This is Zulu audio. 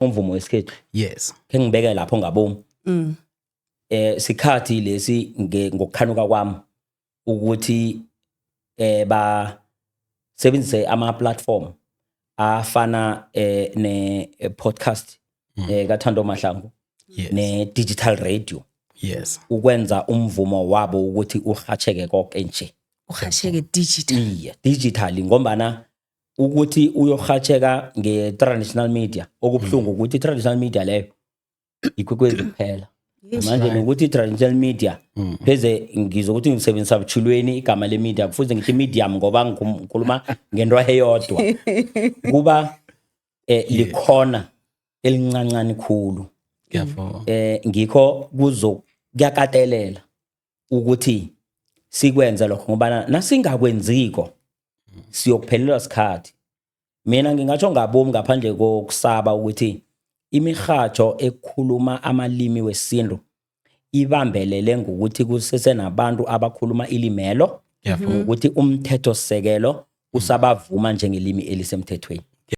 umvumo wesikhethu Yes. ke ngibeke lapho ngabomu sikhathi lesi ngokukhanuka kwami ukuthi ba sebenzise ama platform afana ne podcast kaThando Mahlangu ne digital radio. Yes. Ukwenza umvumo wabo ukuthi uhatsheke konke nje. Uhatsheke digital. Yeah, digital ngombana ukuthi uyohatsheka nge-traditional media okubhlungu ukuthi i-traditional media leyo ikwekwezi kuphela manje nokuthi i-traditional media pheze ngizokuthi ngisebenzisa buchulweni igama le-media kufuze ngithi medium ngoba ngikhuluma ngento eyodwa kuba likhona elincancane khulu ngikho kuyakatelela ukuthi sikwenza lokho ngoba nasingakwenziko siyokuphelelwa sikhathi. Mina ngingatsho ngabomu ngaphandle kokusaba ukuthi imihatsho ekhuluma amalimi wesintu ibambelele ngokuthi kusese nabantu abakhuluma ilimelo ukuthi umthetho sekelo usabavuma njengelimi elisemthethweni.